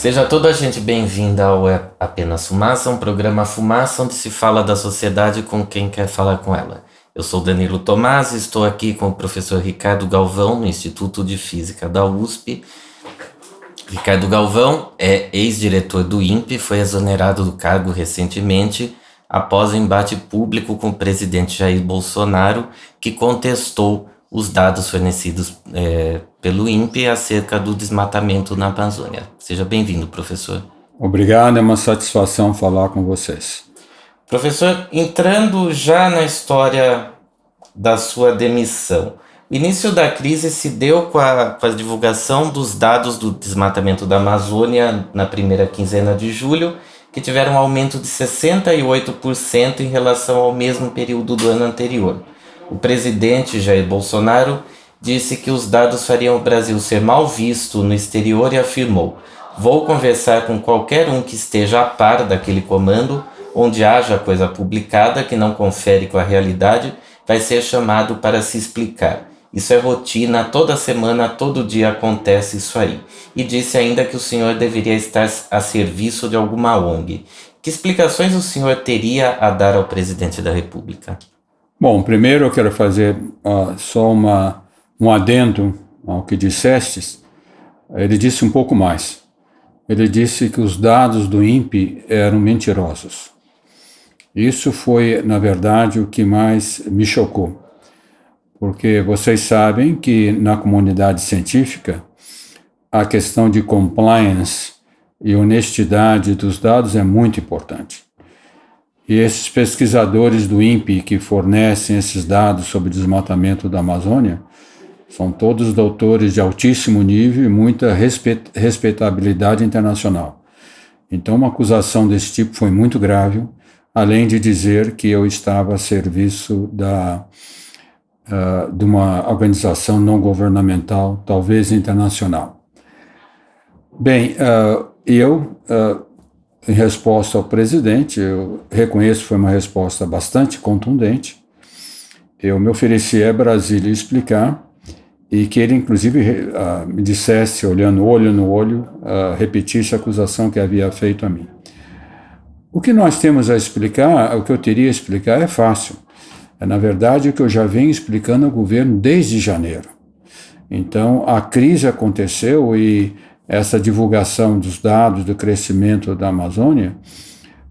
Seja toda a gente bem-vinda ao Apenas Fumaça, um programa Fumaça onde se fala da sociedade com quem quer falar com ela. Eu sou Danilo Tomás e estou aqui com o professor Ricardo Galvão, no Instituto de Física da USP. Ricardo Galvão é ex-diretor do INPE, foi exonerado do cargo recentemente após o embate público com o presidente Jair Bolsonaro, que contestou os dados fornecidos pelo INPE acerca do desmatamento na Amazônia. Seja bem-vindo, professor. Obrigado, é uma satisfação falar com vocês. Professor, entrando já na história da sua demissão, o início da crise se deu com a divulgação dos dados do desmatamento da Amazônia na primeira quinzena de julho, que tiveram um aumento de 68% em relação ao mesmo período do ano anterior. O presidente Jair Bolsonaro disse que os dados fariam o Brasil ser mal visto no exterior e afirmou: "Vou conversar com qualquer um que esteja a par daquele comando, onde haja coisa publicada que não confere com a realidade, vai ser chamado para se explicar. Isso é rotina, toda semana, todo dia acontece isso aí." E disse ainda que o senhor deveria estar a serviço de alguma ONG. Que explicações o senhor teria a dar ao presidente da República? Bom, primeiro eu quero fazer só um adendo ao que dissestes. Ele disse um pouco mais. Ele disse que os dados do INPE eram mentirosos. Isso foi, na verdade, o que mais me chocou. Porque vocês sabem que na comunidade científica a questão de compliance e honestidade dos dados é muito importante. E esses pesquisadores do INPE que fornecem esses dados sobre o desmatamento da Amazônia são todos doutores de altíssimo nível e muita respeitabilidade internacional. Então, uma acusação desse tipo foi muito grave, além de dizer que eu estava a serviço de uma organização não governamental, talvez internacional. Bem, em resposta ao presidente, eu reconheço que foi uma resposta bastante contundente. Eu me ofereci a Brasília explicar e que ele, inclusive, me dissesse, olhando olho no olho, repetisse a acusação que havia feito a mim. O que nós temos a explicar, o que eu teria a explicar é fácil. É, na verdade, o que eu já venho explicando ao governo desde janeiro. Então, a crise aconteceu e essa divulgação dos dados do crescimento da Amazônia,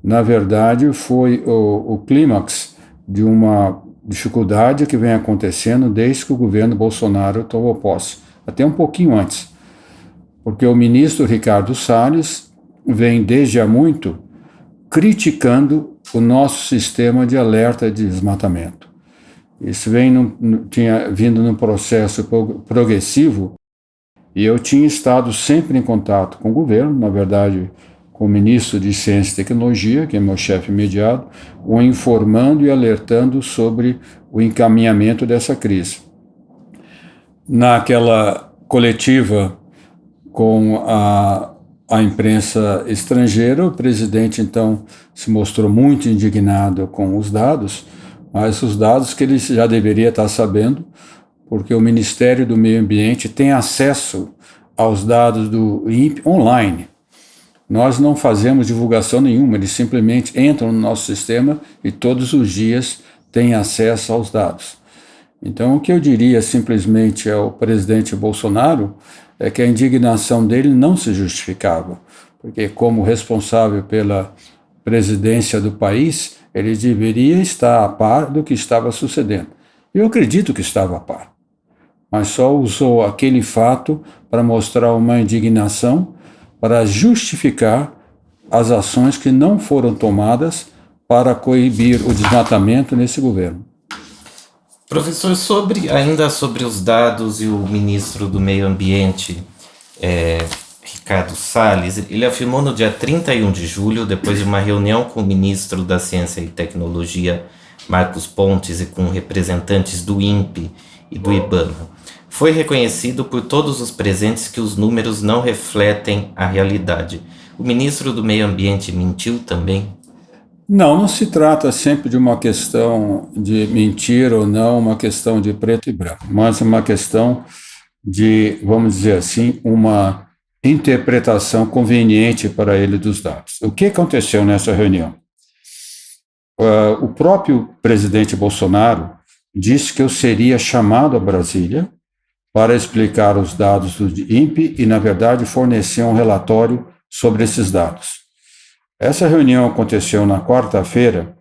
na verdade, foi o clímax de uma dificuldade que vem acontecendo desde que o governo Bolsonaro tomou posse, até um pouquinho antes, porque o ministro Ricardo Salles vem desde há muito criticando o nosso sistema de alerta de desmatamento. Isso tinha vindo num processo progressivo. E eu tinha estado sempre em contato com o governo, na verdade, com o ministro de Ciência e Tecnologia, que é meu chefe imediato, o informando e alertando sobre o encaminhamento dessa crise. Naquela coletiva com a imprensa estrangeira, o presidente, então, se mostrou muito indignado com os dados, mas os dados que ele já deveria estar sabendo, porque o Ministério do Meio Ambiente tem acesso aos dados do INPE online. Nós não fazemos divulgação nenhuma, eles simplesmente entram no nosso sistema e todos os dias têm acesso aos dados. Então, o que eu diria simplesmente ao presidente Bolsonaro é que a indignação dele não se justificava, porque como responsável pela presidência do país, ele deveria estar a par do que estava sucedendo. Eu acredito que estava a par, mas só usou aquele fato para mostrar uma indignação, para justificar as ações que não foram tomadas para coibir o desmatamento nesse governo. Professor, ainda sobre os dados e o ministro do Meio Ambiente, Ricardo Salles, ele afirmou no dia 31 de julho, depois de uma reunião com o ministro da Ciência e Tecnologia, Marcos Pontes, e com representantes do INPE e do IBAMA, foi reconhecido por todos os presentes que os números não refletem a realidade. O ministro do Meio Ambiente mentiu também? Não se trata sempre de uma questão de mentir ou não, uma questão de preto e branco, mas uma questão de, vamos dizer assim, uma interpretação conveniente para ele dos dados. O que aconteceu nessa reunião? O próprio presidente Bolsonaro disse que eu seria chamado a Brasília para explicar os dados do INPE e, na verdade, fornecer um relatório sobre esses dados. Essa reunião aconteceu na quarta-feira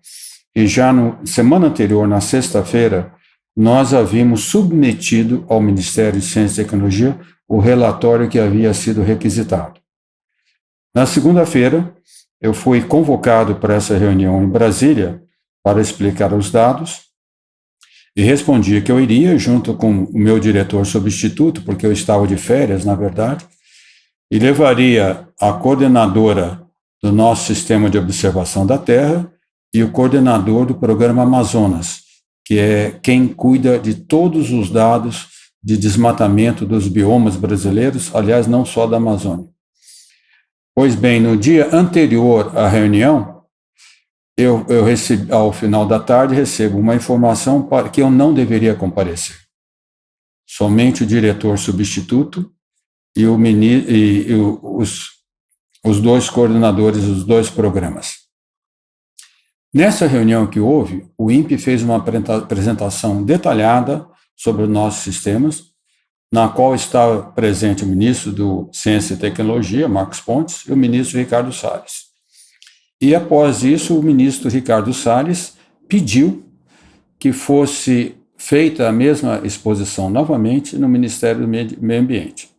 e já na semana anterior, na sexta-feira, nós havíamos submetido ao Ministério de Ciência e Tecnologia o relatório que havia sido requisitado. Na segunda-feira, eu fui convocado para essa reunião em Brasília para explicar os dados e respondi que eu iria junto com o meu diretor substituto, porque eu estava de férias, na verdade, e levaria a coordenadora do nosso sistema de observação da Terra e o coordenador do programa Amazonas, que é quem cuida de todos os dados de desmatamento dos biomas brasileiros, aliás, não só da Amazônia. Pois bem, no dia anterior à reunião, eu recebi, ao final da tarde, recebo uma informação para que eu não deveria comparecer. Somente o diretor substituto e os dois coordenadores dos dois programas. Nessa reunião que houve, o INPE fez uma apresentação detalhada sobre os nossos sistemas, na qual estava presente o ministro do Ciência e Tecnologia, Marcos Pontes, e o ministro Ricardo Salles. E, após isso, o ministro Ricardo Salles pediu que fosse feita a mesma exposição novamente no Ministério do Meio Ambiente.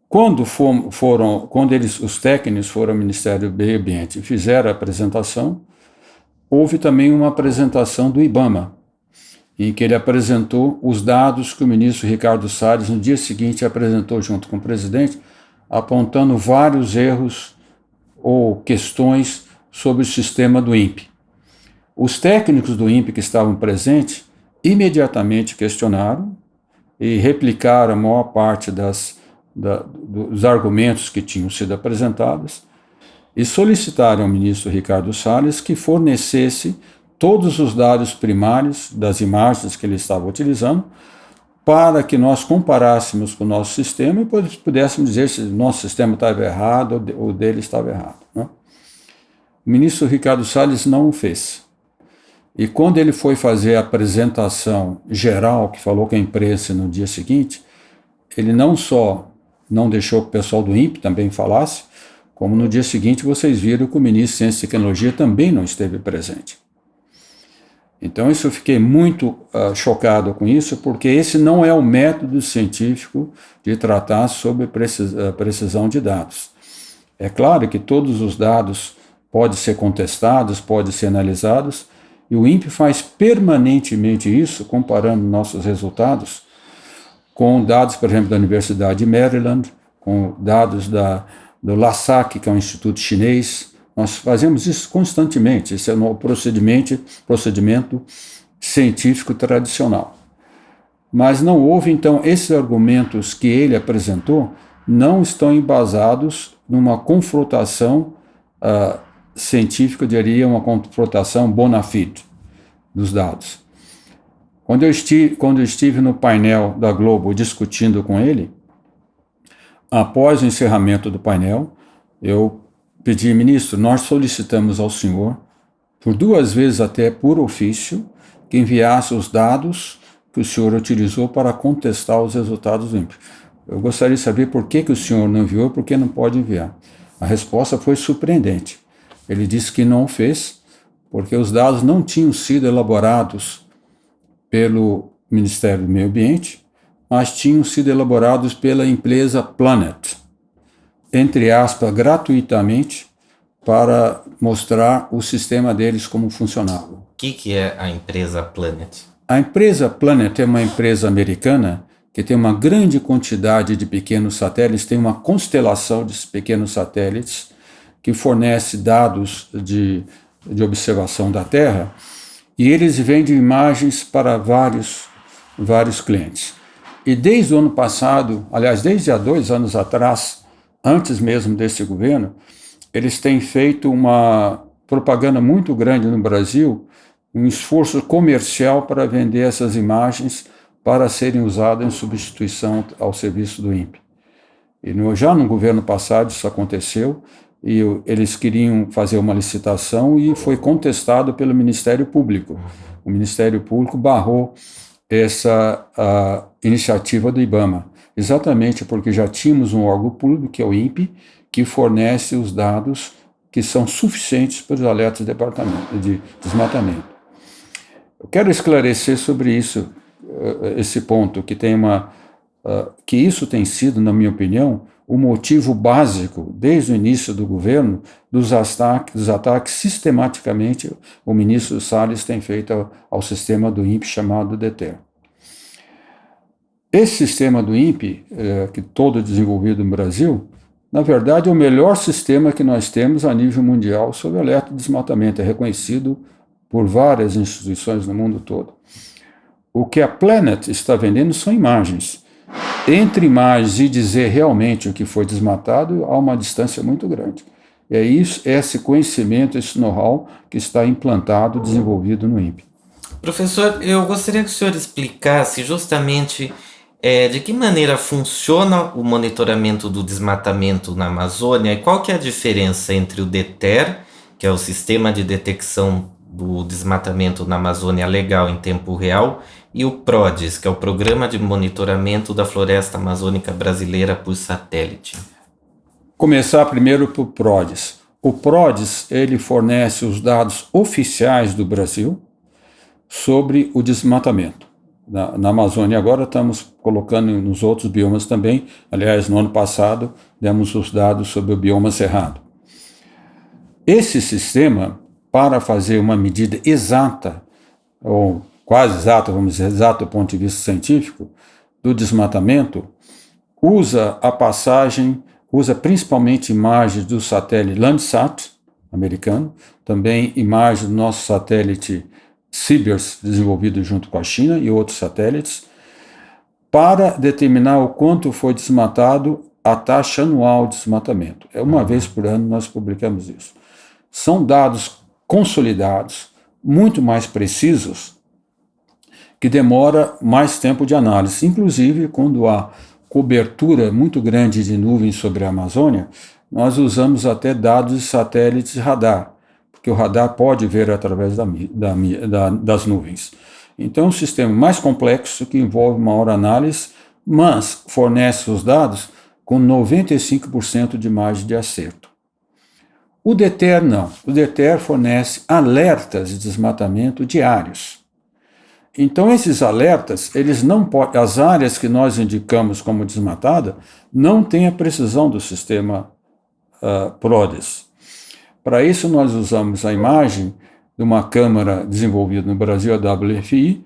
Quando os técnicos foram ao Ministério do Meio Ambiente e fizeram a apresentação, houve também uma apresentação do IBAMA, em que ele apresentou os dados que o ministro Ricardo Salles, no dia seguinte, apresentou junto com o presidente, apontando vários erros ou questões sobre o sistema do INPE. Os técnicos do INPE que estavam presentes imediatamente questionaram e replicaram a maior parte dos argumentos que tinham sido apresentados e solicitaram ao ministro Ricardo Salles que fornecesse todos os dados primários das imagens que ele estava utilizando para que nós comparássemos com o nosso sistema e pudéssemos dizer se o nosso sistema estava errado ou o dele estava errado, né? O ministro Ricardo Salles não o fez. E quando ele foi fazer a apresentação geral, que falou com a imprensa no dia seguinte, ele não só não deixou que o pessoal do INPE também falasse, como no dia seguinte vocês viram que o ministro de Ciência e Tecnologia também não esteve presente. Então, eu fiquei muito chocado com isso, porque esse não é o método científico de tratar sobre precisão de dados. É claro que todos os dados podem ser contestados, podem ser analisados, e o INPE faz permanentemente isso, comparando nossos resultados com dados, por exemplo, da Universidade de Maryland, com dados do LASAC, que é um instituto chinês. Nós fazemos isso constantemente, esse é o procedimento científico tradicional. Mas não houve, então, esses argumentos que ele apresentou não estão embasados numa confrontação científica, eu diria, uma confrontação bona fide dos dados. Quando eu estive no painel da Globo discutindo com ele, após o encerramento do painel, eu pedi, ministro, nós solicitamos ao senhor, por 2 vezes até por ofício, que enviasse os dados que o senhor utilizou para contestar os resultados do INPE. Eu gostaria de saber por que o senhor não enviou e por que não pode enviar. A resposta foi surpreendente. Ele disse que não o fez, porque os dados não tinham sido elaborados pelo Ministério do Meio Ambiente, mas tinham sido elaborados pela empresa Planet, entre aspas, gratuitamente, para mostrar o sistema deles como funcionava. O que é a empresa Planet? A empresa Planet é uma empresa americana que tem uma grande quantidade de pequenos satélites, tem uma constelação de pequenos satélites que fornece dados de observação da Terra, e eles vendem imagens para vários clientes. E desde o ano passado, aliás, desde há 2 anos atrás, antes mesmo desse governo, eles têm feito uma propaganda muito grande no Brasil, um esforço comercial para vender essas imagens para serem usadas em substituição ao serviço do INPE. E já no governo passado isso aconteceu, e eles queriam fazer uma licitação e foi contestado pelo Ministério Público. O Ministério Público barrou essa iniciativa do IBAMA, exatamente porque já tínhamos um órgão público, que é o INPE, que fornece os dados que são suficientes para os alertas de desmatamento. Eu quero esclarecer sobre isso, esse ponto, que isso tem sido, na minha opinião, o motivo básico, desde o início do governo, dos ataques sistematicamente o ministro Salles tem feito ao sistema do INPE chamado DETER. Esse sistema do INPE, que todo desenvolvido no Brasil, na verdade é o melhor sistema que nós temos a nível mundial sobre alerta de desmatamento, é reconhecido por várias instituições no mundo todo. O que a Planet está vendendo são imagens. Entre imagens e dizer realmente o que foi desmatado, há uma distância muito grande. É isso, esse conhecimento, esse know-how que está implantado, desenvolvido no INPE. Professor, eu gostaria que o senhor explicasse justamente de que maneira funciona o monitoramento do desmatamento na Amazônia e qual que é a diferença entre o DETER, que é o Sistema de Detecção do Desmatamento na Amazônia Legal em Tempo Real, e o PRODES, que é o Programa de Monitoramento da Floresta Amazônica Brasileira por Satélite. Começar primeiro por PRODES. O PRODES, ele fornece os dados oficiais do Brasil sobre o desmatamento. Na Amazônia agora estamos colocando nos outros biomas também. Aliás, no ano passado demos os dados sobre o bioma cerrado. Esse sistema, para fazer uma medida exata, ou quase exata, vamos dizer, exata do ponto de vista científico, do desmatamento, usa principalmente imagens do satélite Landsat, americano, também imagens do nosso satélite CBERS, desenvolvido junto com a China e outros satélites, para determinar o quanto foi desmatado a taxa anual de desmatamento. Uma vez por ano nós publicamos isso. São dados consolidados, muito mais precisos, que demora mais tempo de análise. Inclusive, quando há cobertura muito grande de nuvens sobre a Amazônia, nós usamos até dados de satélites radar, porque o radar pode ver através das nuvens. Então, é um sistema mais complexo que envolve maior análise, mas fornece os dados com 95% de margem de acerto. O DETER não. O DETER fornece alertas de desmatamento diários. Então, esses alertas, as áreas que nós indicamos como desmatada, não têm a precisão do sistema PRODES. Para isso, nós usamos a imagem de uma câmara desenvolvida no Brasil, a WFI,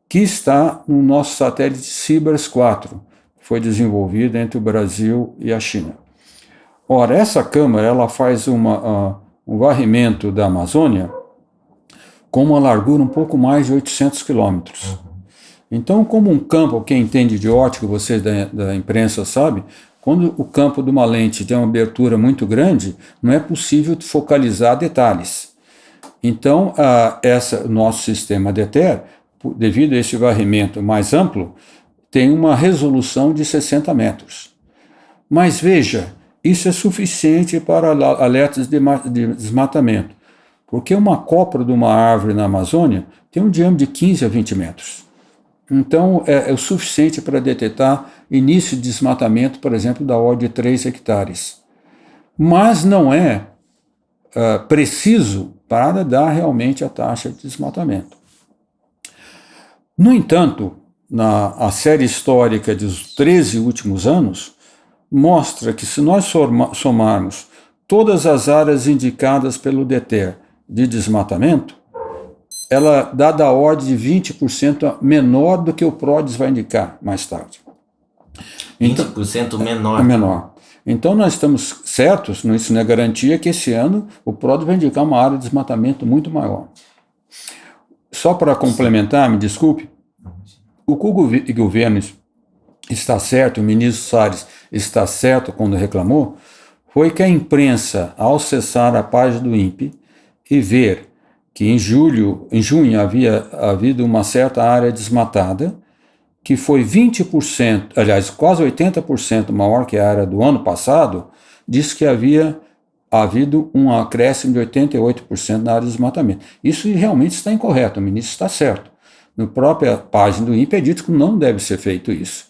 que está no nosso satélite CBERS 4, que foi desenvolvido entre o Brasil e a China. Ora, essa câmara ela faz um varrimento da Amazônia com uma largura um pouco mais de 800 quilômetros. Então, como um campo, quem entende de ótica, vocês da imprensa sabem, quando o campo de uma lente tem uma abertura muito grande, não é possível focalizar detalhes. Então, nosso sistema DETER, devido a esse varrimento mais amplo, tem uma resolução de 60 metros. Mas veja, isso é suficiente para alertas de desmatamento, porque uma copra de uma árvore na Amazônia tem um diâmetro de 15 a 20 metros. Então, é o suficiente para detectar início de desmatamento, por exemplo, da ordem de 3 hectares. Mas não é preciso para dar realmente a taxa de desmatamento. No entanto, a série histórica dos 13 últimos anos mostra que se nós somarmos todas as áreas indicadas pelo DETER de desmatamento, ela dá da ordem de 20% menor do que o PRODES vai indicar mais tarde. 20% menor? É menor. Então nós estamos certos, isso não é garantia, que esse ano o PRODES vai indicar uma área de desmatamento muito maior. Só para complementar, me desculpe, o que o governo está certo, o ministro Salles está certo quando reclamou, foi que a imprensa, ao acessar a página do INPE e ver que em junho havia havido uma certa área desmatada, que foi 20%, aliás, quase 80% maior que a área do ano passado, diz que havia havido um acréscimo de 88% na área de desmatamento. Isso realmente está incorreto, o ministro está certo. Na própria página do INPE é dito que não deve ser feito isso.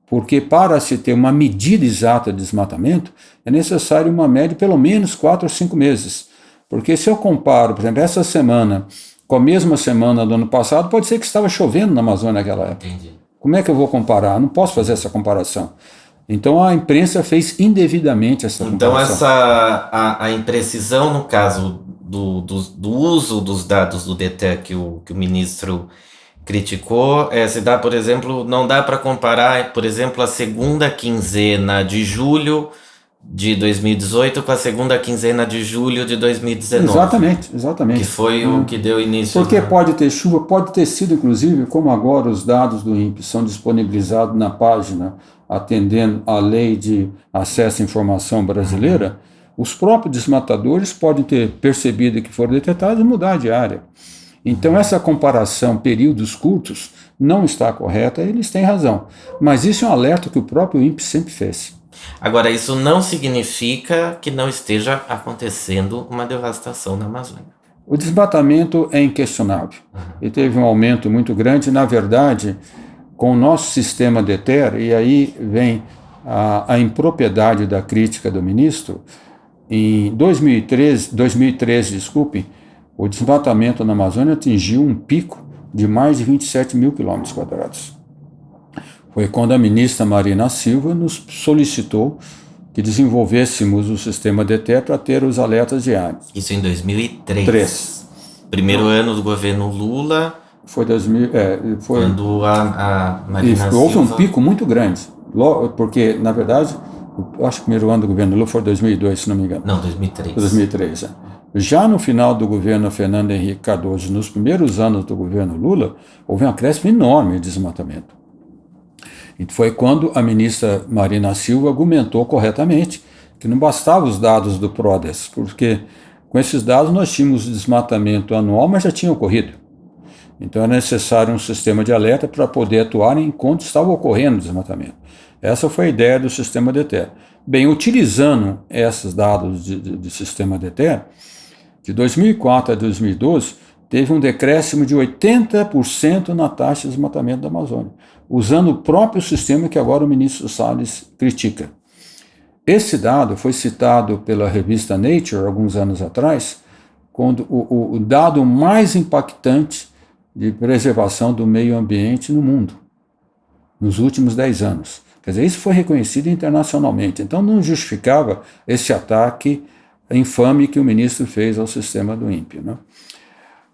Porque para se ter uma medida exata de desmatamento, é necessário uma média de pelo menos 4 ou 5 meses. Porque se eu comparo, por exemplo, essa semana com a mesma semana do ano passado, pode ser que estava chovendo na Amazônia naquela época. Entendi. Como é que eu vou comparar? Não posso fazer essa comparação. Então a imprensa fez indevidamente essa comparação. Então a imprecisão no caso do uso dos dados do DETER que o ministro criticou, se dá, por exemplo, não dá para comparar, por exemplo, a segunda quinzena de julho de 2018 com a segunda quinzena de julho de 2019. Exatamente. Que foi o que deu início. Porque pode ter chuva, pode ter sido, inclusive, como agora os dados do INPE são disponibilizados na página atendendo à Lei de Acesso à Informação Brasileira, os próprios desmatadores podem ter percebido que foram detectados e mudar de área. Então, essa comparação, períodos curtos, não está correta, eles têm razão. Mas isso é um alerta que o próprio INPE sempre fez. Agora, isso não significa que não esteja acontecendo uma devastação na Amazônia. O desmatamento é inquestionável. E teve um aumento muito grande. Na verdade, com o nosso sistema DETER, e aí vem a impropriedade da crítica do ministro, em 2013, o desmatamento na Amazônia atingiu um pico de mais de 27 mil quilômetros quadrados. Foi quando a ministra Marina Silva nos solicitou que desenvolvêssemos o sistema DETER para ter os alertas diários. Isso em 2003. Primeiro ano do governo Lula. Foi 2000, foi quando a Marina Silva... Houve um pico muito grande, porque, na verdade, eu acho que o primeiro ano do governo Lula foi 2002, se não me engano. Não, 2003. 2003, Já no final do governo Fernando Henrique Cardoso, nos primeiros anos do governo Lula, houve um acréscimo enorme de desmatamento. E foi quando a ministra Marina Silva argumentou corretamente que não bastavam os dados do PRODES, porque com esses dados nós tínhamos desmatamento anual, mas já tinha ocorrido. Então era necessário um sistema de alerta para poder atuar enquanto estava ocorrendo o desmatamento. Essa foi a ideia do sistema DETER. Bem, utilizando esses dados de sistema DETER, de 2004 a 2012, teve um decréscimo de 80% na taxa de desmatamento da Amazônia, usando o próprio sistema que agora o ministro Salles critica. Esse dado foi citado pela revista Nature alguns anos atrás, quando o dado mais impactante de preservação do meio ambiente no mundo, nos últimos 10 anos. Quer dizer, isso foi reconhecido internacionalmente, então não justificava esse ataque infame que o ministro fez ao sistema do INPE.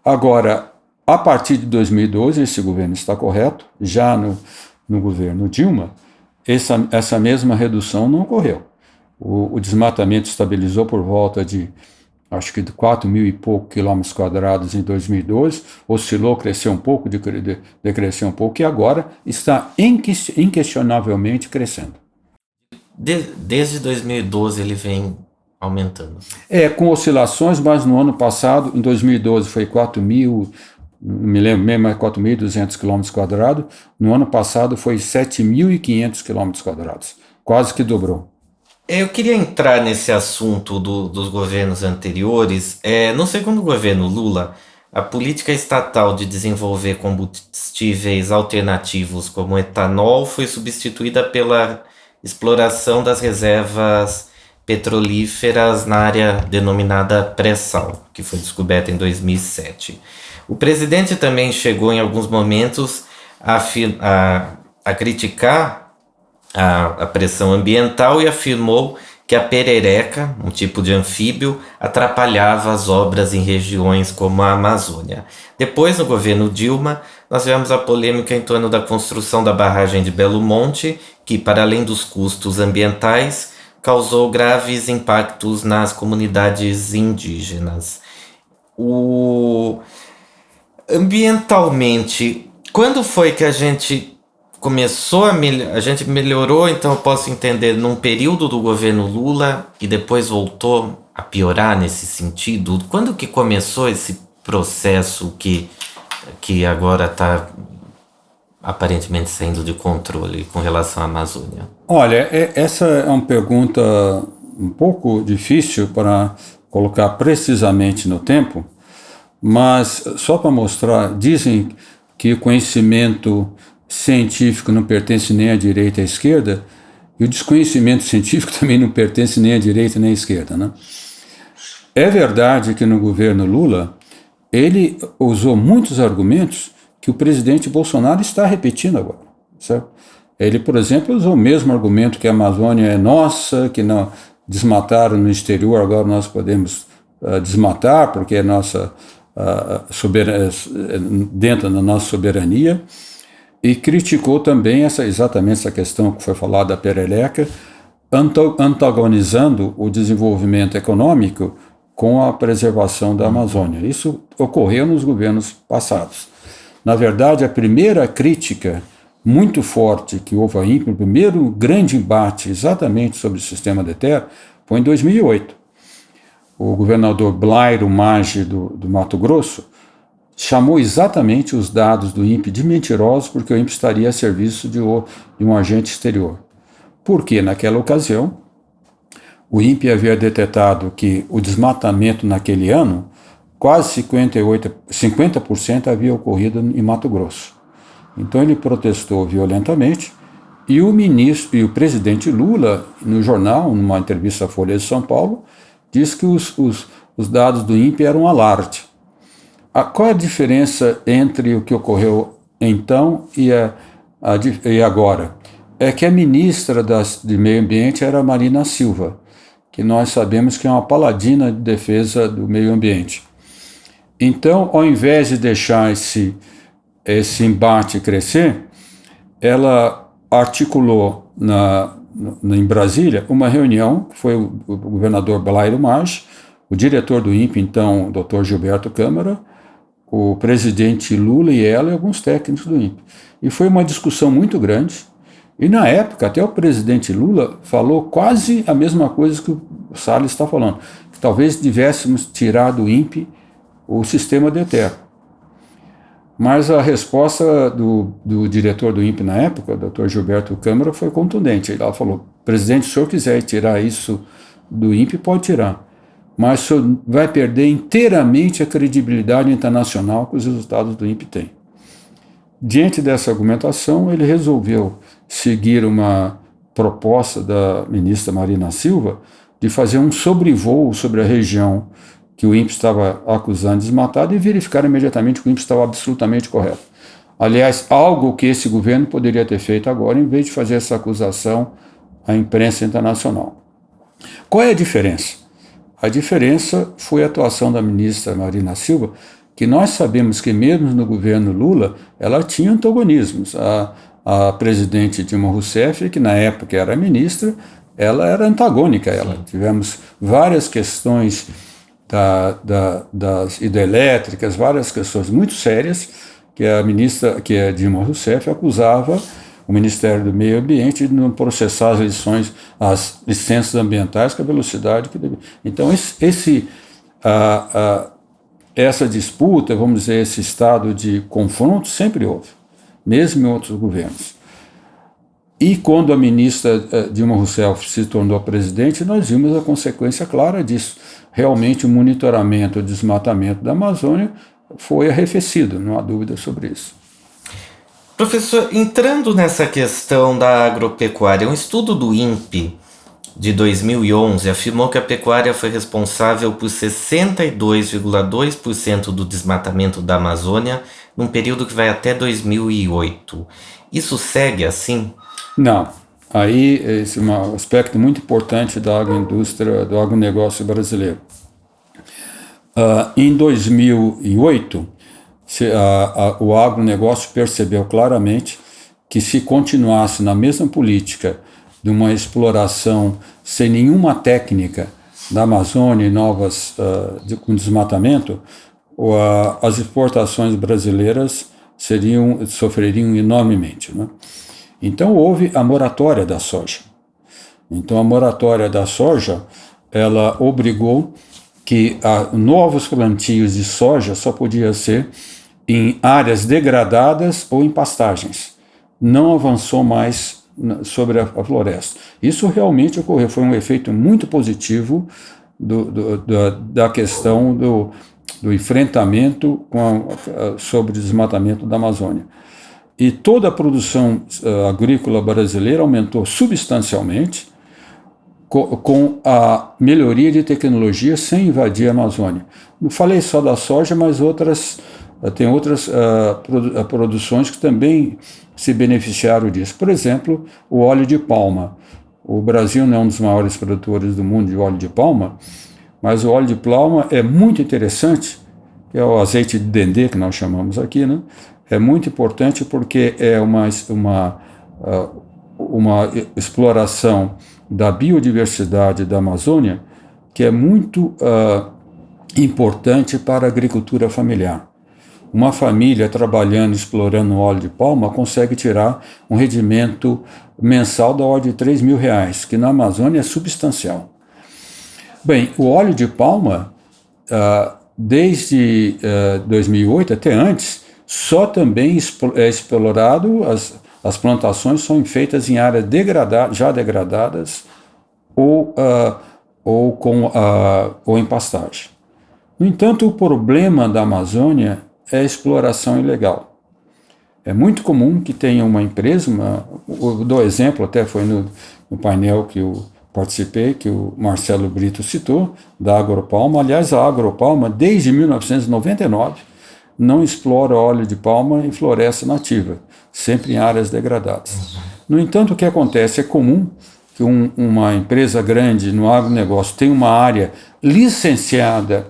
Agora, a partir de 2012, esse governo está correto, já no governo Dilma, essa mesma redução não ocorreu. O desmatamento estabilizou por volta de, acho que de 4 mil e pouco quilômetros quadrados em 2012, oscilou, cresceu um pouco, decresceu um pouco, e agora está inquestionavelmente crescendo. Desde 2012 ele vem aumentando. Com oscilações, mas no ano passado, em 2012, foi 4 mil, não me lembro mesmo, mas 4.200 quilômetros quadrados. No ano passado foi 7.500 quilômetros quadrados, quase que dobrou. Eu queria entrar nesse assunto dos governos anteriores. No segundo governo Lula, a política estatal de desenvolver combustíveis alternativos como etanol foi substituída pela exploração das reservas petrolíferas na área denominada pré-sal, que foi descoberta em 2007. O presidente também chegou em alguns momentos a criticar a pressão ambiental e afirmou que a perereca, um tipo de anfíbio, atrapalhava as obras em regiões como a Amazônia. Depois, no governo Dilma, nós tivemos a polêmica em torno da construção da barragem de Belo Monte, que, para além dos custos ambientais, causou graves impactos nas comunidades indígenas. Ambientalmente, quando foi que a gente começou a gente melhorou, então eu posso entender, num período do governo Lula e depois voltou a piorar nesse sentido? Quando que começou esse processo que agora está aparentemente saindo de controle com relação à Amazônia? Olha, essa é uma pergunta um pouco difícil para colocar precisamente no tempo, mas só para mostrar, dizem que o conhecimento científico não pertence nem à direita nem à esquerda, e o desconhecimento científico também não pertence nem à direita nem à esquerda, né? É verdade que no governo Lula, ele usou muitos argumentos que o presidente Bolsonaro está repetindo agora, certo? Ele, por exemplo, usou o mesmo argumento que a Amazônia é nossa, que não desmataram no exterior, agora nós podemos desmatar porque é nossa dentro da nossa soberania, e criticou também exatamente essa questão que foi falada da Perereca, antagonizando o desenvolvimento econômico com a preservação da Amazônia. Isso ocorreu nos governos passados. Na verdade, a primeira crítica muito forte que houve à INPE, o primeiro grande embate exatamente sobre o sistema de terra, foi em 2008. O governador Blairo Maggi do Mato Grosso chamou exatamente os dados do INPE de mentirosos, porque o INPE estaria a serviço de um agente exterior. Porque, naquela ocasião, o INPE havia detectado que o desmatamento naquele ano, quase 50% havia ocorrido em Mato Grosso. Então ele protestou violentamente e o presidente Lula, no jornal, numa entrevista à Folha de São Paulo, disse que os dados do INPE eram um alarde. Qual é a diferença entre o que ocorreu então e agora? É que a ministra de Meio Ambiente era a Marina Silva, que nós sabemos que é uma paladina de defesa do meio ambiente. Então, ao invés de deixar esse embate crescer, ela articulou em Brasília uma reunião, que foi o governador Blairo Maggi, o diretor do INPE, então, o Dr. Gilberto Câmara, o presidente Lula e ela e alguns técnicos do INPE. E foi uma discussão muito grande, e na época até o presidente Lula falou quase a mesma coisa que o Salles está falando, que talvez tivéssemos tirado do INPE o sistema de terra. Mas a resposta do diretor do INPE na época, o Dr. Gilberto Câmara, foi contundente. Ele falou: presidente, se o senhor quiser tirar isso do INPE, pode tirar, mas o senhor vai perder inteiramente a credibilidade internacional que os resultados do INPE têm. Diante dessa argumentação, ele resolveu seguir uma proposta da ministra Marina Silva de fazer um sobrevoo sobre a região que o INPE estava acusando de desmatada e verificar imediatamente que o INPE estava absolutamente correto. Aliás, algo que esse governo poderia ter feito agora, em vez de fazer essa acusação à imprensa internacional. Qual é a diferença? A diferença foi a atuação da ministra Marina Silva, que nós sabemos que mesmo no governo Lula, ela tinha antagonismos. A presidente Dilma Rousseff, que na época era ministra, ela era antagônica a ela. Tivemos várias questões das hidrelétricas, várias questões muito sérias que a Dilma Rousseff acusava o Ministério do Meio Ambiente de não processar as licenças ambientais com a velocidade que devia. Então, essa disputa, vamos dizer, esse estado de confronto sempre houve, mesmo em outros governos. E quando a ministra Dilma Rousseff se tornou presidente, nós vimos a consequência clara disso. Realmente o monitoramento do desmatamento da Amazônia foi arrefecido, não há dúvida sobre isso. Professor, entrando nessa questão da agropecuária, um estudo do INPE de 2011 afirmou que a pecuária foi responsável por 62,2% do desmatamento da Amazônia num período que vai até 2008. Isso segue assim? Não. Aí esse é um aspecto muito importante da agroindústria, do agronegócio brasileiro. Em 2008, o agronegócio percebeu claramente que se continuasse na mesma política de uma exploração sem nenhuma técnica da Amazônia e com desmatamento, as exportações brasileiras sofreriam enormemente, né? Então houve a moratória da soja. Então a moratória da soja, ela obrigou que novos plantios de soja só podia ser em áreas degradadas ou em pastagens. Não avançou mais sobre a floresta. Isso realmente ocorreu, foi um efeito muito positivo da questão do enfrentamento sobre o desmatamento da Amazônia. E toda a produção agrícola brasileira aumentou substancialmente com a melhoria de tecnologia sem invadir a Amazônia. Não falei só da soja, mas tem outras produções que também se beneficiaram disso. Por exemplo, o óleo de palma. O Brasil não é um dos maiores produtores do mundo de óleo de palma, mas o óleo de palma é muito interessante, que é o azeite de dendê, que nós chamamos aqui, né? É muito importante porque é uma exploração da biodiversidade da Amazônia que é muito importante para a agricultura familiar. Uma família trabalhando, explorando óleo de palma, consegue tirar um rendimento mensal da ordem de R$3.000, que na Amazônia é substancial. Bem, o óleo de palma, desde 2008 até antes, só também é explorado, as plantações são feitas em áreas já degradadas ou em pastagem. No entanto, o problema da Amazônia é a exploração ilegal. É muito comum que tenha uma empresa, eu dou exemplo, até foi no painel que eu participei, que o Marcelo Brito citou, da Agropalma. Aliás, a Agropalma, desde 1999, não explora óleo de palma em floresta nativa, sempre em áreas degradadas. No entanto, o que acontece? É comum que uma empresa grande no agronegócio tenha uma área licenciada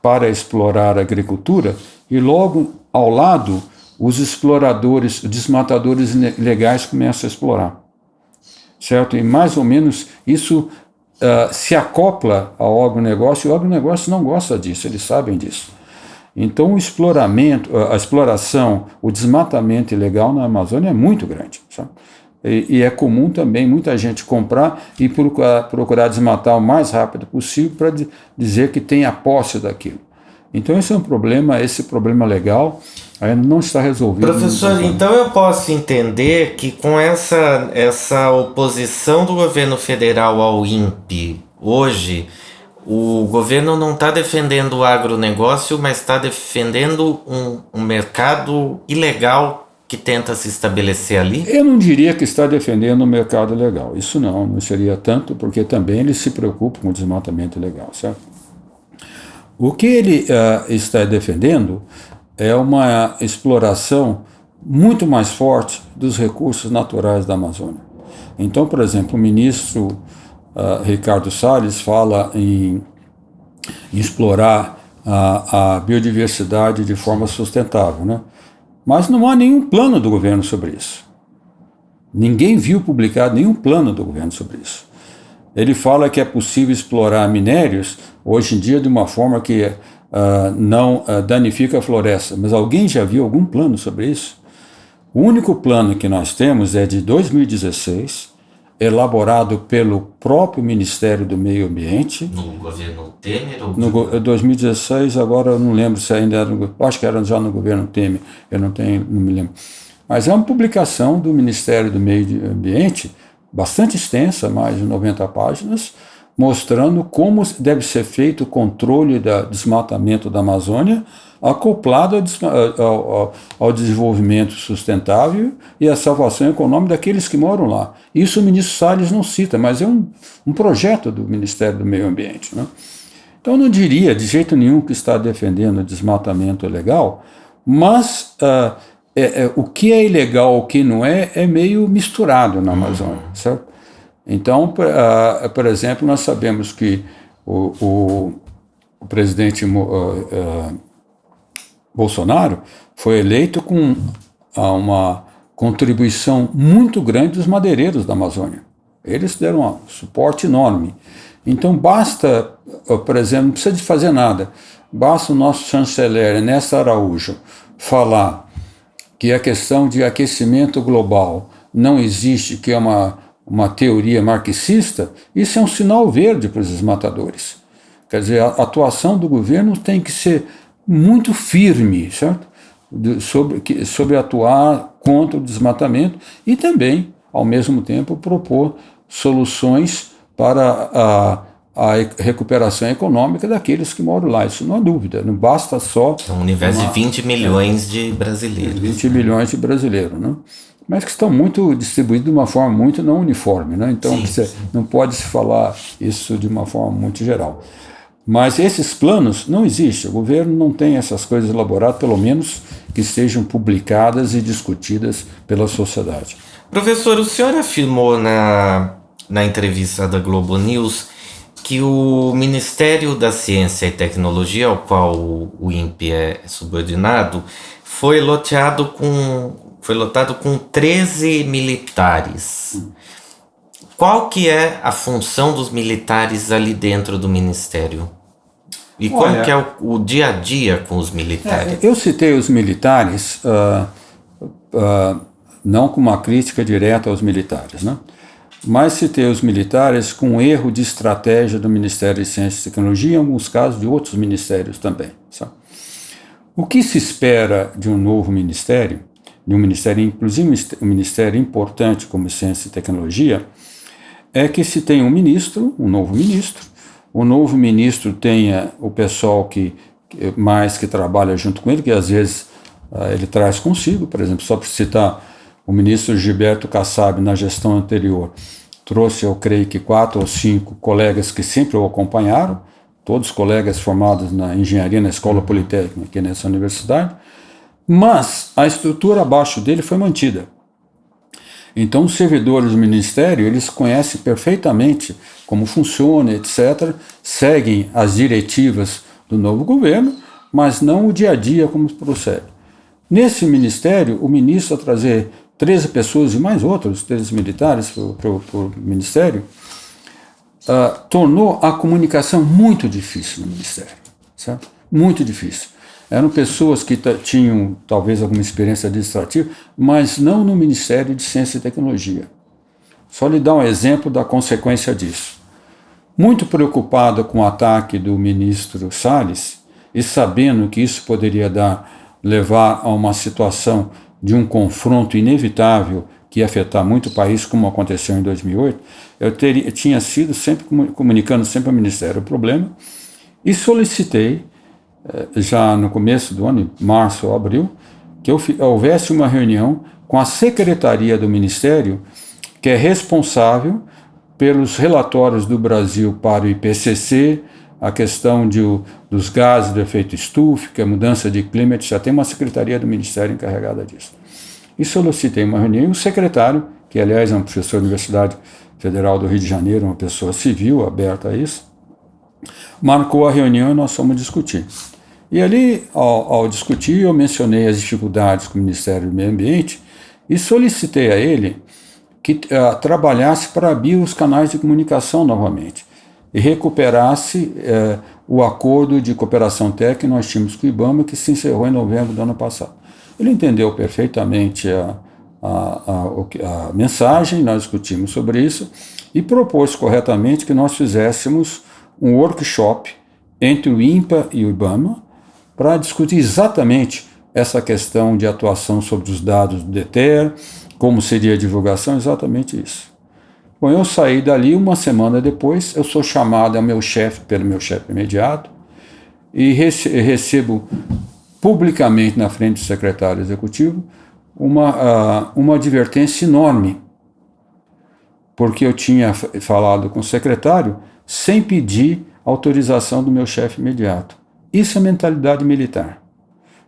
para explorar a agricultura e logo ao lado os exploradores, desmatadores legais começam a explorar. Certo? E mais ou menos isso se acopla ao agronegócio, e o agronegócio não gosta disso, eles sabem disso. Então a exploração, o desmatamento ilegal na Amazônia é muito grande. Sabe? E é comum também muita gente comprar e procurar desmatar o mais rápido possível para dizer que tem a posse daquilo. Então esse problema legal ainda não está resolvido. Professor, então eu posso entender que com essa oposição do governo federal ao INPE hoje, o governo não está defendendo o agronegócio, mas está defendendo um mercado ilegal que tenta se estabelecer ali? Eu não diria que está defendendo o mercado legal. Isso não seria tanto, porque também ele se preocupa com o desmatamento ilegal, certo? O que ele está defendendo é uma exploração muito mais forte dos recursos naturais da Amazônia. Então, por exemplo, o ministro Ricardo Salles fala em explorar a biodiversidade de forma sustentável, né? Mas não há nenhum plano do governo sobre isso. Ninguém viu publicado nenhum plano do governo sobre isso. Ele fala que é possível explorar minérios, hoje em dia, de uma forma que não danifica a floresta. Mas alguém já viu algum plano sobre isso? O único plano que nós temos é de 2016, elaborado pelo próprio Ministério do Meio Ambiente. No governo Temer? Ou no 2016, agora eu não lembro se ainda era, acho que era já no governo Temer, não me lembro. Mas é uma publicação do Ministério do Meio Ambiente, bastante extensa, mais de 90 páginas, mostrando como deve ser feito o controle do desmatamento da Amazônia, acoplado ao desenvolvimento sustentável e à salvação econômica daqueles que moram lá. Isso o ministro Salles não cita, mas é um projeto do Ministério do Meio Ambiente, né? Então eu não diria de jeito nenhum que está defendendo o desmatamento ilegal, mas o que é ilegal, o que não é meio misturado na Amazônia, certo? Então, por exemplo, nós sabemos que o presidente Bolsonaro foi eleito com uma contribuição muito grande dos madeireiros da Amazônia. Eles deram um suporte enorme. Então basta, por exemplo, não precisa de fazer nada, basta o nosso chanceler Ernesto Araújo falar que a questão de aquecimento global não existe, que é uma teoria marxista, isso é um sinal verde para os desmatadores. Quer dizer, a atuação do governo tem que ser muito firme, certo? sobre atuar contra o desmatamento e também, ao mesmo tempo, propor soluções para a recuperação econômica daqueles que moram lá. Isso não há dúvida, não basta só... É um universo de 20 milhões de brasileiros. 20 milhões de brasileiros, né? Mas que estão muito distribuídos de uma forma muito não uniforme, né? Então, não pode se falar isso de uma forma muito geral. Mas esses planos não existem, o governo não tem essas coisas elaboradas, pelo menos que sejam publicadas e discutidas pela sociedade. Professor, o senhor afirmou na entrevista da Globo News que o Ministério da Ciência e Tecnologia, ao qual o INPE é subordinado, foi lotado com 13 militares. Qual que é a função dos militares ali dentro do Ministério? E como que é o dia a dia com os militares? Eu citei os militares não com uma crítica direta aos militares, né? Mas citei os militares com um erro de estratégia do Ministério de Ciência e Tecnologia, em alguns casos de outros ministérios também. Sabe? O que se espera de um novo ministério, inclusive um ministério importante como Ciência e Tecnologia, é que se tenha um novo ministro, o novo ministro tenha o pessoal que trabalha junto com ele, que às vezes ele traz consigo, por exemplo, só para citar o ministro Gilberto Kassab na gestão anterior, trouxe, eu creio que 4 ou 5 colegas que sempre o acompanharam, todos colegas formados na engenharia na Escola Politécnica, aqui nessa universidade, mas a estrutura abaixo dele foi mantida. Então, os servidores do Ministério, eles conhecem perfeitamente como funciona, etc., seguem as diretivas do novo governo, mas não o dia a dia como procede. Nesse Ministério, o ministro, a trazer 13 pessoas e mais outros, 13 militares para o Ministério, tornou a comunicação muito difícil no Ministério, certo? Muito difícil. Eram pessoas que tinham talvez alguma experiência administrativa, mas não no Ministério de Ciência e Tecnologia. Só lhe dar um exemplo da consequência disso. Muito preocupada com o ataque do ministro Salles e sabendo que isso poderia levar a uma situação de um confronto inevitável que ia afetar muito o país, como aconteceu em 2008, eu tinha sido sempre comunicando sempre ao Ministério o problema e solicitei, já no começo do ano, em março ou abril, que houvesse uma reunião com a Secretaria do Ministério, que é responsável pelos relatórios do Brasil para o IPCC, a questão dos gases do efeito estufa, que é a mudança de clima, já tem uma secretaria do Ministério encarregada disso. E solicitei uma reunião, e o secretário, que aliás é um professor da Universidade Federal do Rio de Janeiro, uma pessoa civil, aberta a isso, marcou a reunião e nós fomos discutir. E ali, ao discutir, eu mencionei as dificuldades com o Ministério do Meio Ambiente e solicitei a ele que trabalhasse para abrir os canais de comunicação novamente e recuperasse o acordo de cooperação técnica que nós tínhamos com o IBAMA, que se encerrou em novembro do ano passado. Ele entendeu perfeitamente a mensagem, nós discutimos sobre isso e propôs corretamente que nós fizéssemos um workshop entre o INPA e o IBAMA para discutir exatamente essa questão de atuação sobre os dados do DETER, como seria a divulgação, exatamente isso. Bom, eu saí dali, uma semana depois, eu sou chamado pelo meu chefe imediato e recebo publicamente na frente do secretário executivo uma advertência enorme, porque eu tinha falado com o secretário sem pedir autorização do meu chefe imediato. Isso é mentalidade militar.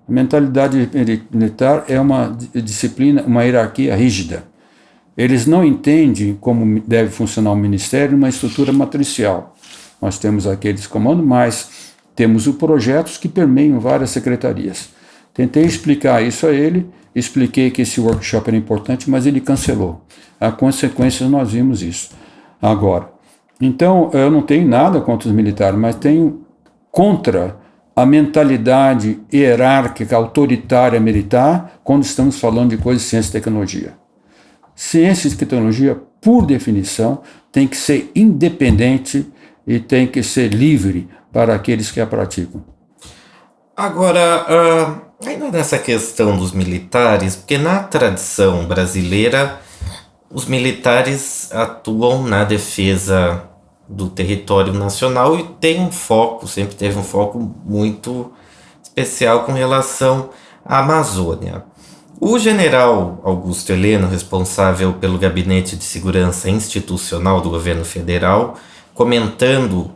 A mentalidade militar é uma disciplina, uma hierarquia rígida. Eles não entendem como deve funcionar o Ministério numa estrutura matricial. Nós temos aqueles comandos, mas temos os projetos que permeiam várias secretarias. Tentei explicar isso a ele, expliquei que esse workshop era importante, mas ele cancelou. A consequência, nós vimos isso. Agora, então, eu não tenho nada contra os militares, mas tenho contra a mentalidade hierárquica, autoritária militar, quando estamos falando de coisas de ciência e tecnologia. Ciência e tecnologia, por definição, tem que ser independente e tem que ser livre para aqueles que a praticam. Agora, Ainda nessa questão dos militares, porque na tradição brasileira, os militares atuam na defesa do território nacional e tem um foco, sempre teve um foco muito especial com relação à Amazônia. O general Augusto Heleno, responsável pelo Gabinete de Segurança Institucional do governo federal, comentando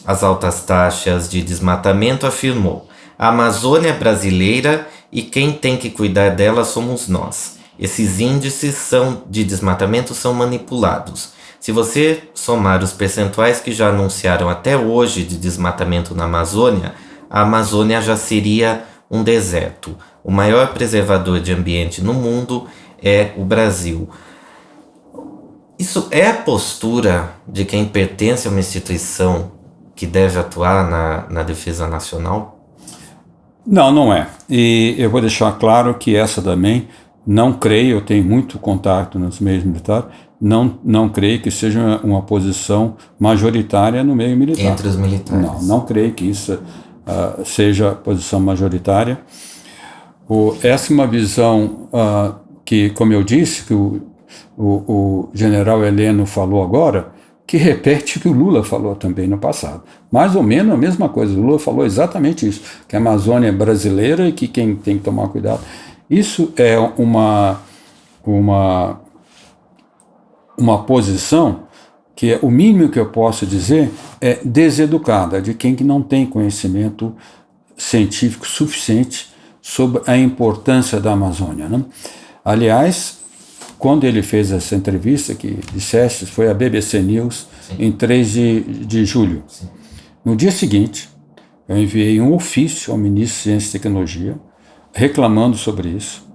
as altas taxas de desmatamento, afirmou: a Amazônia é brasileira e quem tem que cuidar dela somos nós. Esses índices de desmatamento são manipulados. Se você somar os percentuais que já anunciaram até hoje de desmatamento na Amazônia, a Amazônia já seria um deserto. O maior preservador de ambiente no mundo é o Brasil. Isso é a postura de quem pertence a uma instituição que deve atuar na defesa nacional? Não, não é. E eu vou deixar claro que essa também não creio, eu tenho muito contato nos meios militares, não creio que seja uma posição majoritária no meio militar. Entre os militares. Não creio que isso seja posição majoritária. Essa é uma visão que, como eu disse, que o general Heleno falou agora, que repete o que o Lula falou também no passado. Mais ou menos a mesma coisa. O Lula falou exatamente isso, que a Amazônia é brasileira e que quem tem que tomar cuidado. Isso é uma posição que o mínimo que eu posso dizer é deseducada, de quem que não tem conhecimento científico suficiente sobre a importância da Amazônia, né? Aliás, quando ele fez essa entrevista que disseste, foi a BBC News, sim, em 3 de julho. Sim. No dia seguinte, eu enviei um ofício ao ministro de Ciência e Tecnologia, reclamando sobre isso,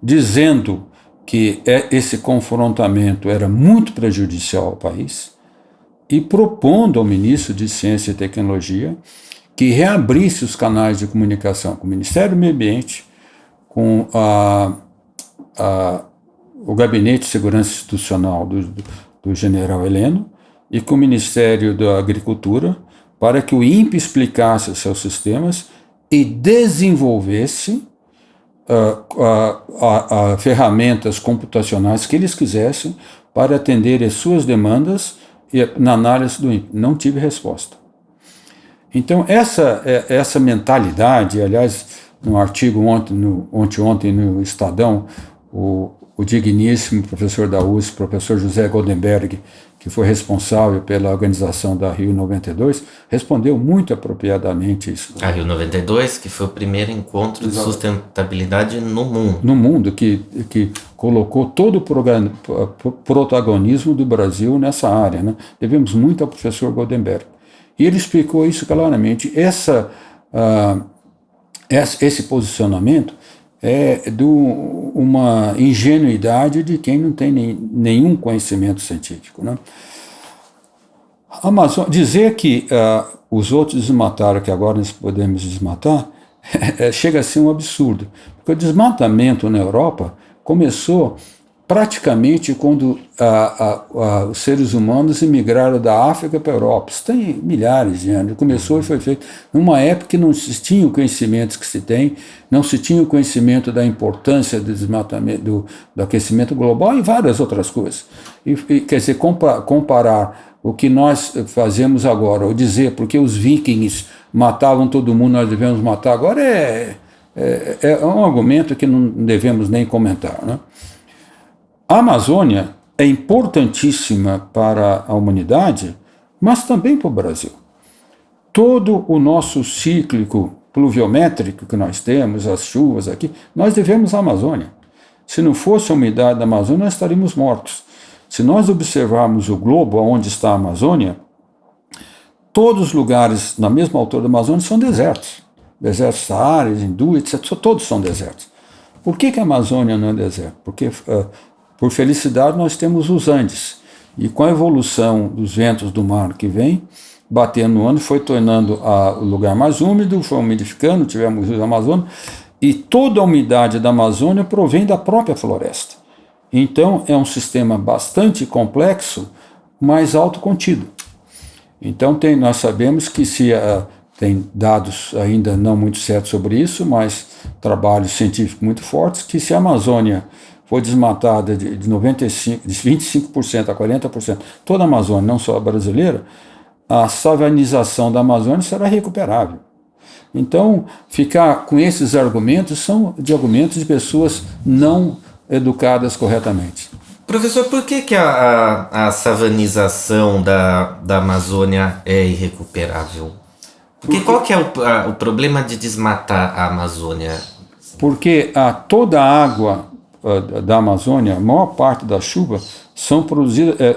dizendo que esse confrontamento era muito prejudicial ao país e propondo ao ministro de Ciência e Tecnologia que reabrisse os canais de comunicação com o Ministério do Meio Ambiente, com o Gabinete de Segurança Institucional do general Heleno e com o Ministério da Agricultura, para que o INPE explicasse os seus sistemas e desenvolvesse ferramentas computacionais que eles quisessem para atender as suas demandas na análise do INPE. Não tive resposta. Então, essa mentalidade, aliás, no artigo ontem no Estadão, o digníssimo professor da USP, professor José Goldenberg, que foi responsável pela organização da Rio 92, respondeu muito apropriadamente isso. A Rio 92, que foi o primeiro encontro de sustentabilidade no mundo. No mundo, que colocou todo o protagonismo do Brasil nessa área, né? Devemos muito ao professor Goldenberg. E ele explicou isso claramente. Esse posicionamento é uma ingenuidade de quem não tem nenhum conhecimento científico, né? Dizer que os outros desmataram, que agora nós podemos desmatar, chega a ser um absurdo. Porque o desmatamento na Europa começou praticamente quando os seres humanos emigraram da África para a Europa. Isso tem milhares de anos. Começou e foi feito numa época que não se tinha o conhecimento que se tem, não se tinha o conhecimento da importância do desmatamento, do aquecimento global e várias outras coisas. Quer dizer, comparar o que nós fazemos agora, ou dizer porque os vikings matavam todo mundo, nós devemos matar agora, é um argumento que não devemos nem comentar, né? A Amazônia é importantíssima para a humanidade, mas também para o Brasil. Todo o nosso cíclico pluviométrico que nós temos, as chuvas aqui, nós devemos à Amazônia. Se não fosse a umidade da Amazônia, nós estaríamos mortos. Se nós observarmos o globo, onde está a Amazônia, todos os lugares na mesma altura da Amazônia são desertos. Desertos Saara, Hindu, etc. Todos são desertos. Por que a Amazônia não é deserto? Porque por felicidade, nós temos os Andes. E com a evolução dos ventos do mar que vem, batendo no ano, foi tornando o lugar mais úmido, foi umidificando, tivemos os Amazônia, e toda a umidade da Amazônia provém da própria floresta. Então, é um sistema bastante complexo, mas autocontido. Então, nós sabemos que se tem dados ainda não muito certos sobre isso, mas trabalhos científicos muito fortes, que se a Amazônia for desmatada de 25% a 40%, toda a Amazônia, não só a brasileira, a savanização da Amazônia será recuperável. Então, ficar com esses argumentos são argumentos de pessoas não educadas corretamente. Professor, por que a savanização da Amazônia é irrecuperável? Porque qual que é o problema de desmatar a Amazônia? Porque toda a água da Amazônia, a maior parte da chuva,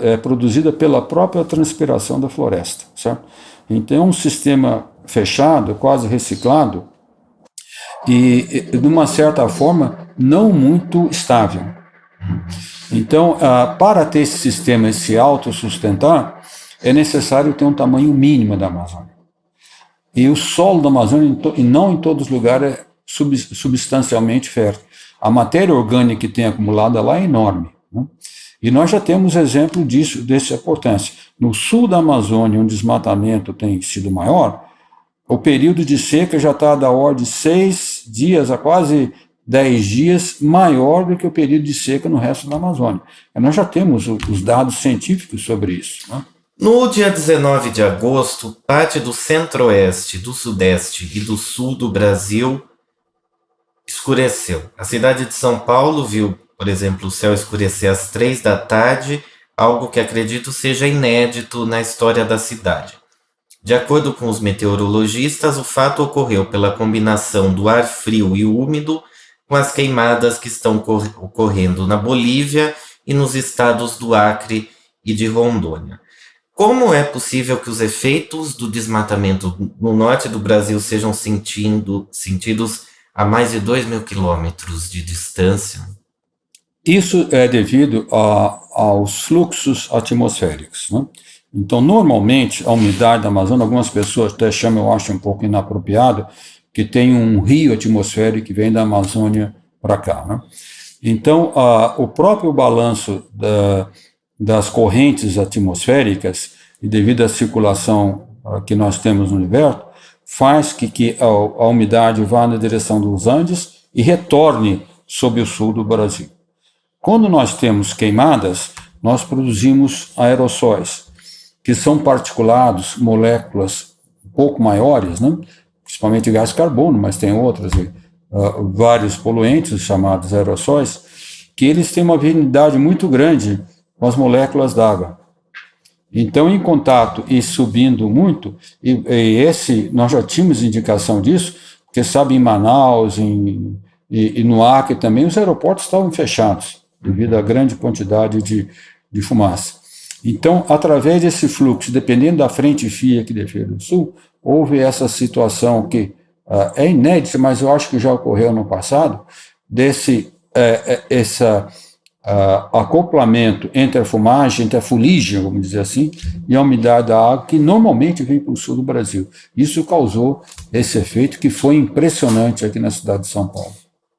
é produzida pela própria transpiração da floresta, certo? Então é um sistema fechado, quase reciclado, e de uma certa forma não muito estável. Então, para ter esse sistema se autossustentar, é necessário ter um tamanho mínimo da Amazônia. E o solo da Amazônia, e não em todos os lugares, é substancialmente fértil. A matéria orgânica que tem acumulada lá é enorme, né? E nós já temos exemplo dessa importância. No sul da Amazônia, onde o desmatamento tem sido maior, o período de seca já está da ordem de 6 dias a quase 10 dias maior do que o período de seca no resto da Amazônia. E nós já temos os dados científicos sobre isso, né? No dia 19 de agosto, parte do centro-oeste, do sudeste e do sul do Brasil escureceu. A cidade de São Paulo viu, por exemplo, o céu escurecer às 3 da tarde, algo que acredito seja inédito na história da cidade. De acordo com os meteorologistas, o fato ocorreu pela combinação do ar frio e úmido com as queimadas que estão ocorrendo na Bolívia e nos estados do Acre e de Rondônia. Como é possível que os efeitos do desmatamento no norte do Brasil sejam sentidos a mais de 2.000 quilômetros de distância? Isso é devido aos fluxos atmosféricos, né? Então, normalmente, a umidade da Amazônia, algumas pessoas até chamam, eu acho um pouco inapropriado, que tem um rio atmosférico que vem da Amazônia para cá, né? Então, o próprio balanço das correntes atmosféricas, e devido à circulação que nós temos no universo, faz que a umidade vá na direção dos Andes e retorne sobre o sul do Brasil. Quando nós temos queimadas, nós produzimos aerossóis, que são particulados, moléculas um pouco maiores, né? Principalmente gás carbono, mas tem outras, vários poluentes chamados aerossóis, que eles têm uma afinidade muito grande com as moléculas d'água. Então, em contato e subindo muito, nós já tínhamos indicação disso, porque sabe, em Manaus e no Acre também, os aeroportos estavam fechados, devido à grande quantidade de fumaça. Então, através desse fluxo, dependendo da frente fria que defende o sul, houve essa situação que é inédita, mas eu acho que já ocorreu no passado, esse acoplamento entre a fumagem, entre a fuligem, vamos dizer assim, e a umidade da água, que normalmente vem para o sul do Brasil. Isso causou esse efeito que foi impressionante aqui na cidade de São Paulo.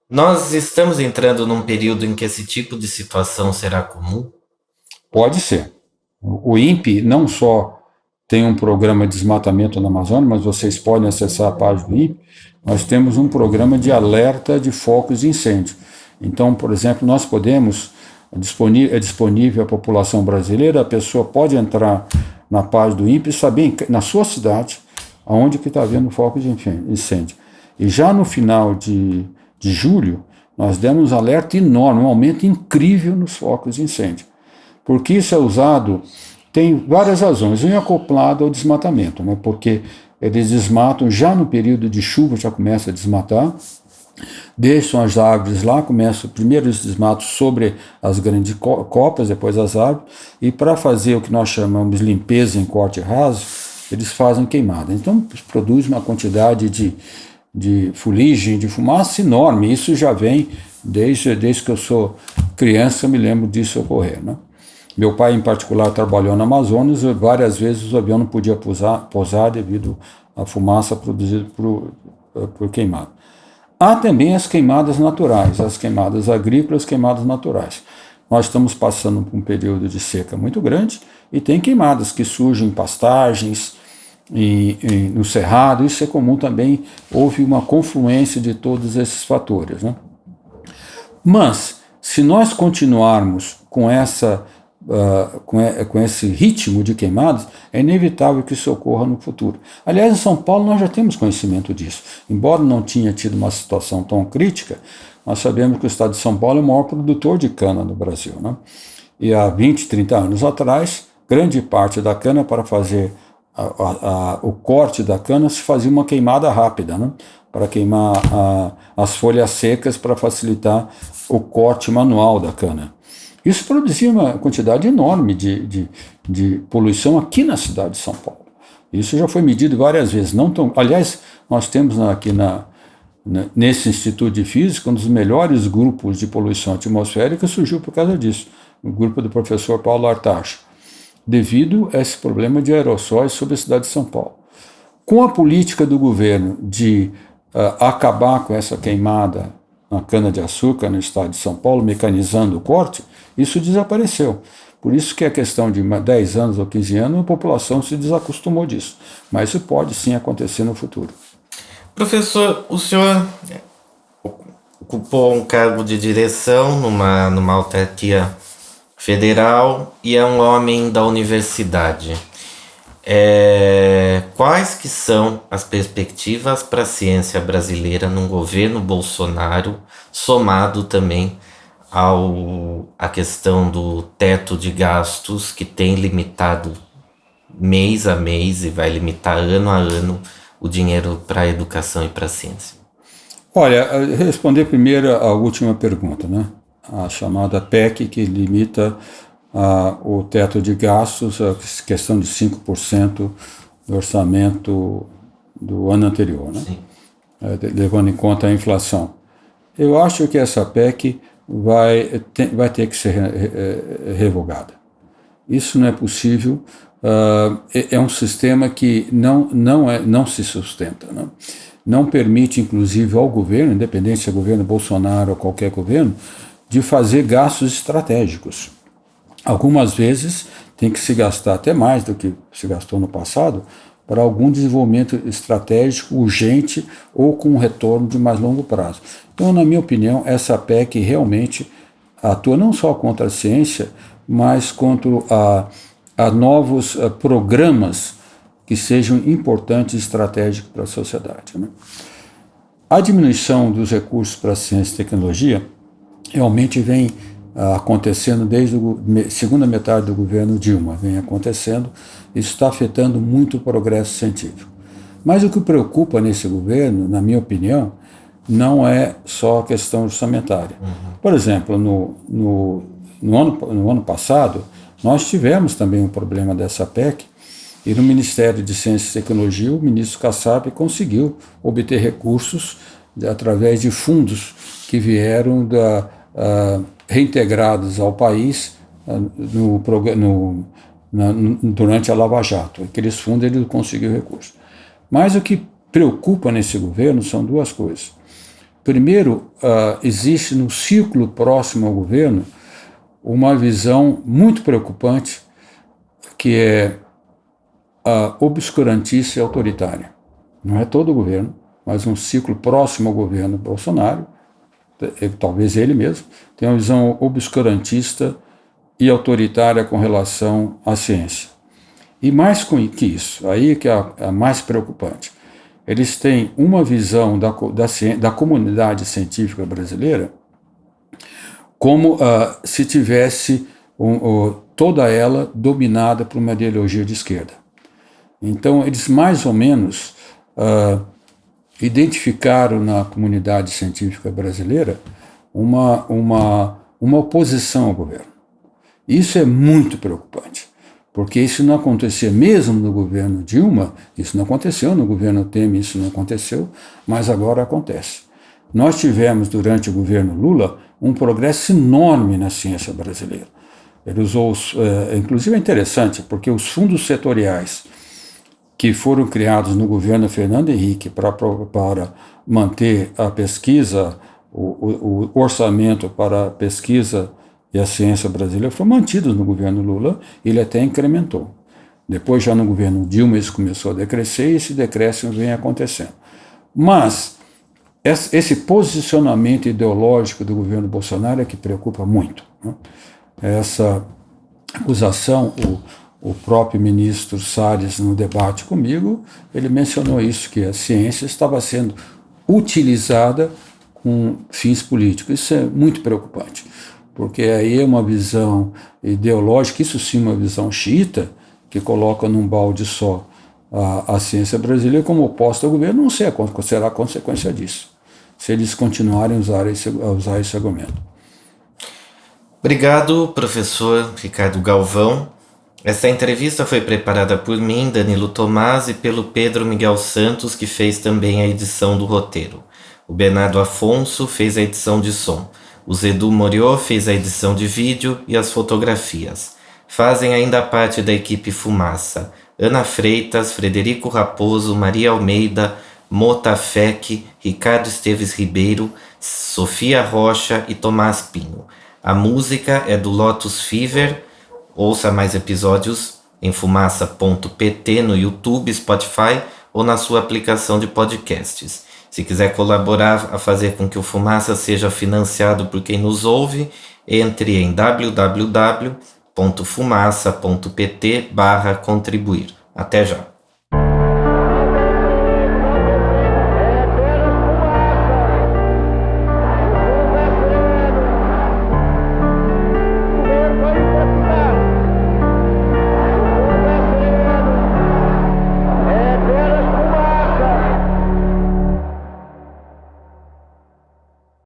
Nós estamos entrando num período em que esse tipo de situação será comum? Pode ser. O INPE não só tem um programa de desmatamento na Amazônia, mas vocês podem acessar a página do INPE, nós temos um programa de alerta de focos de incêndio. Então, por exemplo, nós podemos, é disponível à população brasileira, a pessoa pode entrar na página do INPE e saber na sua cidade aonde que está havendo foco de incêndio. E já no final de julho, nós demos um alerta enorme, um aumento incrível nos focos de incêndio. Porque isso é usado, tem várias razões, um é acoplado ao desmatamento, né? Porque eles desmatam já no período de chuva, já começa a desmatar, deixam as árvores lá, começam primeiro os desmatos sobre as grandes copas, depois as árvores, e para fazer o que nós chamamos de limpeza em corte raso, eles fazem queimada. Então, produz uma quantidade de fuligem, de fumaça enorme. Isso já vem desde que eu sou criança, eu me lembro disso ocorrer, né? Meu pai, em particular, trabalhou na Amazonas e várias vezes o avião não podia pousar devido à fumaça produzida por queimada. Há também as queimadas naturais, as queimadas agrícolas, queimadas naturais. Nós estamos passando por um período de seca muito grande e tem queimadas que surgem em pastagens, no Cerrado. Isso é comum também, houve uma confluência de todos esses fatores, né? Mas, se nós continuarmos com esse ritmo de queimadas, é inevitável que isso ocorra no futuro. Aliás, em São Paulo nós já temos conhecimento disso. Embora não tenha tido uma situação tão crítica, nós sabemos que o estado de São Paulo é o maior produtor de cana no Brasil, né? E há 20, 30 anos atrás, grande parte da cana, para fazer o corte da cana, se fazia uma queimada rápida, né? Para queimar as folhas secas, para facilitar o corte manual da cana. Isso produzia uma quantidade enorme de poluição aqui na cidade de São Paulo. Isso já foi medido várias vezes. Aliás, nós temos aqui nesse Instituto de Física um dos melhores grupos de poluição atmosférica, surgiu por causa disso, o grupo do professor Paulo Artacho, devido a esse problema de aerossóis sobre a cidade de São Paulo. Com a política do governo de acabar com essa queimada na cana-de-açúcar no estado de São Paulo, mecanizando o corte, isso desapareceu. Por isso que a questão de 10 anos ou 15 anos, a população se desacostumou disso. Mas isso pode sim acontecer no futuro. Professor, o senhor ocupou um cargo de direção numa autarquia federal e é um homem da universidade. Quais que são as perspectivas para a ciência brasileira num governo Bolsonaro, somado também à questão do teto de gastos, que tem limitado mês a mês e vai limitar ano a ano o dinheiro para a educação e para a ciência? Olha, responder primeiro a última pergunta, né? A chamada PEC, que limita o teto de gastos, a questão de 5% do orçamento do ano anterior, né? Levando em conta a inflação. Eu acho que essa PEC vai ter que ser revogada. Isso não é possível. É um sistema que não se sustenta, né? Não permite, inclusive, ao governo, independente se é governo Bolsonaro ou qualquer governo, de fazer gastos estratégicos. Algumas vezes tem que se gastar até mais do que se gastou no passado para algum desenvolvimento estratégico urgente ou com um retorno de mais longo prazo. Então, na minha opinião, essa PEC realmente atua não só contra a ciência, mas contra a novos programas que sejam importantes e estratégicos para a sociedade, né? A diminuição dos recursos para a ciência e tecnologia realmente vem acontecendo desde a segunda metade do governo Dilma, vem acontecendo. Isso está afetando muito o progresso científico. Mas o que preocupa nesse governo, na minha opinião, não é só a questão orçamentária. Por exemplo, no ano passado, nós tivemos também um problema dessa PEC, e no Ministério de Ciência e Tecnologia, o ministro Kassab conseguiu obter recursos através de fundos que vieram reintegrados ao país durante a Lava Jato. Aqueles fundos ele conseguiu recursos. Mas o que preocupa nesse governo são duas coisas. Primeiro, existe no círculo próximo ao governo uma visão muito preocupante, que é obscurantista e autoritária. Não é todo o governo, mas um ciclo próximo ao governo Bolsonaro, talvez ele mesmo, tem uma visão obscurantista e autoritária com relação à ciência. E mais que isso, aí que é a mais preocupante, eles têm uma visão da comunidade científica brasileira como se tivesse toda ela dominada por uma ideologia de esquerda. Então, eles mais ou menos identificaram na comunidade científica brasileira uma oposição ao governo. Isso é muito preocupante, porque isso não acontecia mesmo no governo Dilma, isso não aconteceu no governo Temer, isso não aconteceu, mas agora acontece. Nós tivemos, durante o governo Lula, um progresso enorme na ciência brasileira. Ele usou, inclusive é interessante, porque os fundos setoriais que foram criados no governo Fernando Henrique para manter a pesquisa, o orçamento para a pesquisa e a ciência brasileira foram mantidos no governo Lula, ele até incrementou. Depois, já no governo Dilma, isso começou a decrescer e esse decréscimo vem acontecendo. Mas esse posicionamento ideológico do governo Bolsonaro é que preocupa muito, né? Essa acusação, o próprio ministro Salles, no debate comigo, ele mencionou isso, que a ciência estava sendo utilizada com fins políticos. Isso é muito preocupante, porque aí é uma visão ideológica, isso sim uma visão xiita, que coloca num balde só a ciência brasileira como oposta ao governo. Não sei qual será a consequência disso, se eles continuarem a usar esse argumento. Obrigado, professor Ricardo Galvão. Essa entrevista foi preparada por mim, Danilo Tomás, e pelo Pedro Miguel Santos, que fez também a edição do roteiro. O Bernardo Afonso fez a edição de som. O Zedu Moriô fez a edição de vídeo e as fotografias. Fazem ainda parte da equipe Fumaça Ana Freitas, Frederico Raposo, Maria Almeida, Mota Fec, Ricardo Esteves Ribeiro, Sofia Rocha e Tomás Pinho. A música é do Lotus Fever. Ouça mais episódios em fumaça.pt no YouTube, Spotify ou na sua aplicação de podcasts. Se quiser colaborar a fazer com que o Fumaça seja financiado por quem nos ouve, entre em www.fumaça.pt/contribuir. Até já!